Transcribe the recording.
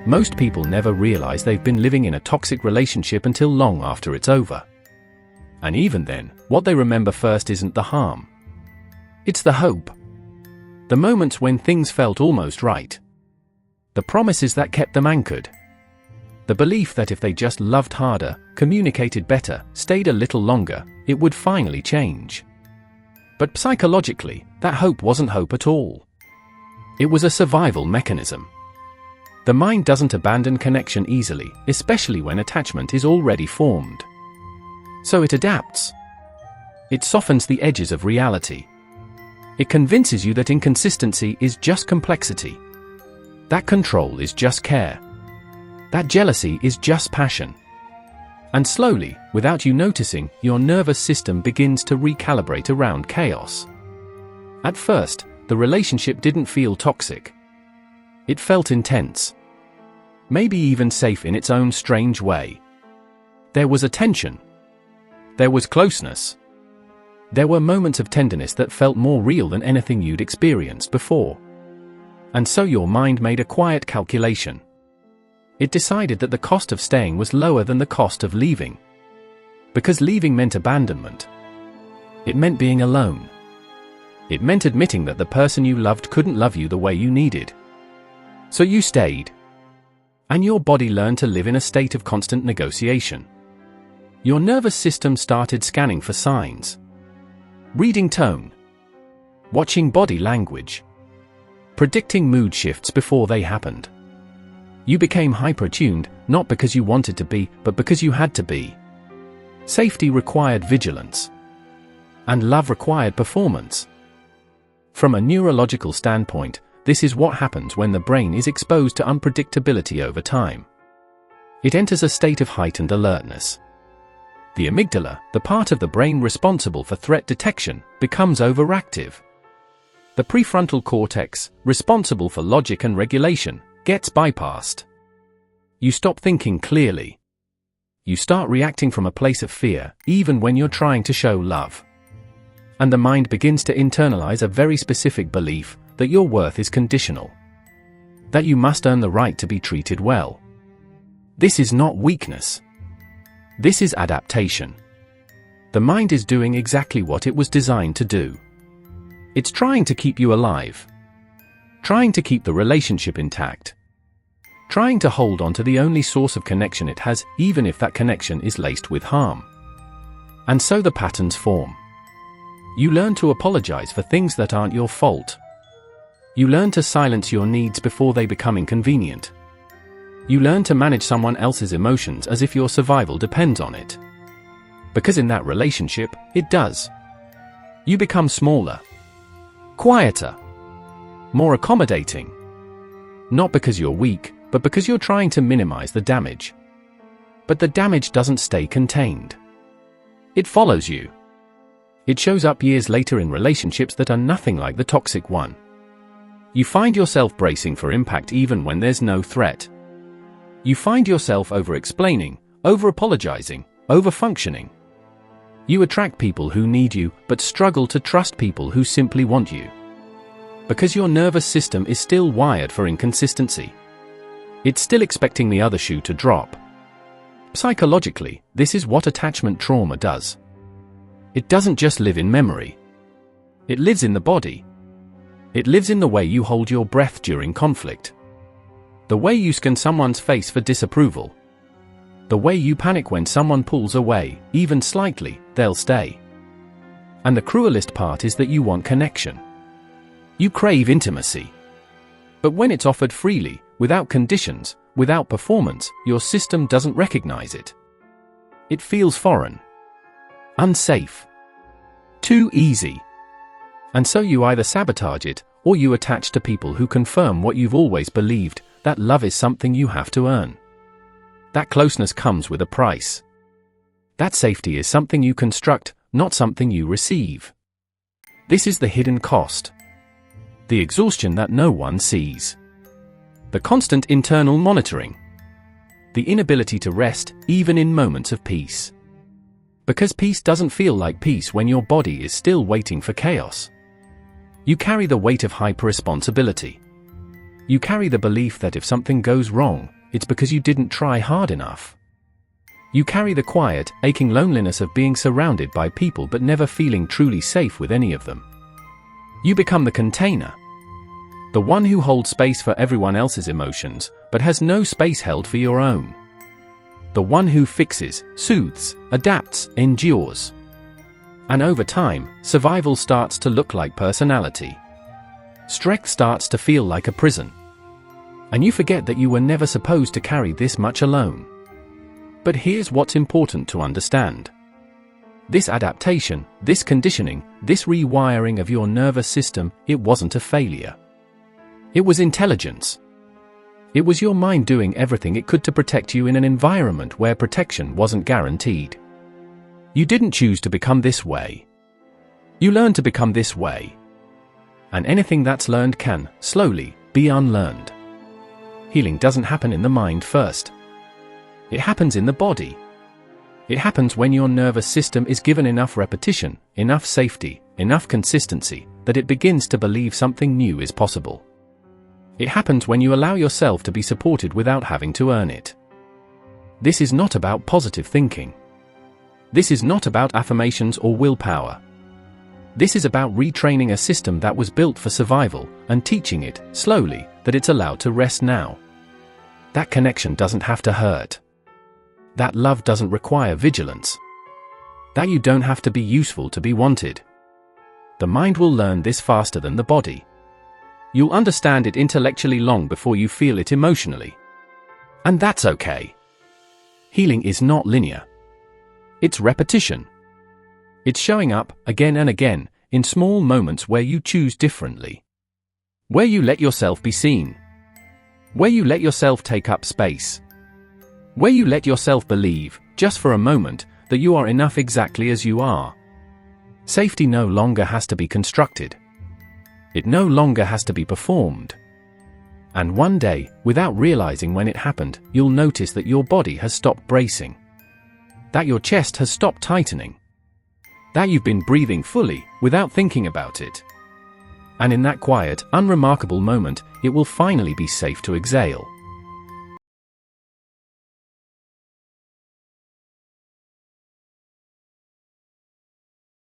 Most people never realize they've been living in a toxic relationship until long after it's over. And even then, what they remember first isn't the harm. It's the hope. The moments when things felt almost right. The promises that kept them anchored. The belief that if they just loved harder, communicated better, stayed a little longer, it would finally change. But psychologically, that hope wasn't hope at all. It was a survival mechanism. The mind doesn't abandon connection easily, especially when attachment is already formed. So it adapts. It softens the edges of reality. It convinces you that inconsistency is just complexity. That control is just care. That jealousy is just passion. And slowly, without you noticing, your nervous system begins to recalibrate around chaos. At first, the relationship didn't feel toxic. It felt intense. Maybe even safe in its own strange way. There was a tension. There was closeness. There were moments of tenderness that felt more real than anything you'd experienced before. And so your mind made a quiet calculation. It decided that the cost of staying was lower than the cost of leaving. Because leaving meant abandonment. It meant being alone. It meant admitting that the person you loved couldn't love you the way you needed. So you stayed. And your body learned to live in a state of constant negotiation. Your nervous system started scanning for signs. Reading tone. Watching body language. Predicting mood shifts before they happened. You became hyper-attuned, not because you wanted to be, but because you had to be. Safety required vigilance. And love required performance. From a neurological standpoint, this is what happens when the brain is exposed to unpredictability over time. It enters a state of heightened alertness. The amygdala, the part of the brain responsible for threat detection, becomes overactive. The prefrontal cortex, responsible for logic and regulation, gets bypassed. You stop thinking clearly. You start reacting from a place of fear, even when you're trying to show love. And the mind begins to internalize a very specific belief that your worth is conditional. That you must earn the right to be treated well. This is not weakness. This is adaptation. The mind is doing exactly what it was designed to do. It's trying to keep you alive. Trying to keep the relationship intact. Trying to hold on to the only source of connection it has, even if that connection is laced with harm. And so the patterns form. You learn to apologize for things that aren't your fault. You learn to silence your needs before they become inconvenient. You learn to manage someone else's emotions as if your survival depends on it. Because in that relationship, it does. You become smaller. Quieter. More accommodating. Not because you're weak, but because you're trying to minimize the damage. But the damage doesn't stay contained. It follows you. It shows up years later in relationships that are nothing like the toxic one. You find yourself bracing for impact even when there's no threat. You find yourself over-explaining, over-apologizing, over-functioning. You attract people who need you, but struggle to trust people who simply want you. Because your nervous system is still wired for inconsistency. It's still expecting the other shoe to drop. Psychologically, this is what attachment trauma does. It doesn't just live in memory. It lives in the body. It lives in the way you hold your breath during conflict. The way you scan someone's face for disapproval. The way you panic when someone pulls away, even slightly, they'll stay. And the cruelest part is that you want connection. You crave intimacy. But when it's offered freely, without conditions, without performance, your system doesn't recognize it. It feels foreign. Unsafe. Too easy. And so you either sabotage it, or you attach to people who confirm what you've always believed, that love is something you have to earn. That closeness comes with a price. That safety is something you construct, not something you receive. This is the hidden cost. The exhaustion that no one sees. The constant internal monitoring. The inability to rest, even in moments of peace. Because peace doesn't feel like peace when your body is still waiting for chaos. You carry the weight of hyper-responsibility. You carry the belief that if something goes wrong, it's because you didn't try hard enough. You carry the quiet, aching loneliness of being surrounded by people but never feeling truly safe with any of them. You become the container. The one who holds space for everyone else's emotions, but has no space held for your own. The one who fixes, soothes, adapts, endures. And over time, survival starts to look like personality. Strength starts to feel like a prison. And you forget that you were never supposed to carry this much alone. But here's what's important to understand. This adaptation, this conditioning, this rewiring of your nervous system, it wasn't a failure. It was intelligence. It was your mind doing everything it could to protect you in an environment where protection wasn't guaranteed. You didn't choose to become this way. You learned to become this way. And anything that's learned can, slowly, be unlearned. Healing doesn't happen in the mind first. It happens in the body. It happens when your nervous system is given enough repetition, enough safety, enough consistency, that it begins to believe something new is possible. It happens when you allow yourself to be supported without having to earn it. This is not about positive thinking. This is not about affirmations or willpower. This is about retraining a system that was built for survival and teaching it, slowly, that it's allowed to rest now. That connection doesn't have to hurt. That love doesn't require vigilance. That you don't have to be useful to be wanted. The mind will learn this faster than the body. You'll understand it intellectually long before you feel it emotionally. And that's okay. Healing is not linear. It's repetition. It's showing up, again and again, in small moments where you choose differently. Where you let yourself be seen. Where you let yourself take up space. Where you let yourself believe, just for a moment, that you are enough exactly as you are. Safety no longer has to be constructed. It no longer has to be performed. And one day, without realizing when it happened, you'll notice that your body has stopped bracing. That your chest has stopped tightening. That you've been breathing fully, without thinking about it. And in that quiet, unremarkable moment, it will finally be safe to exhale.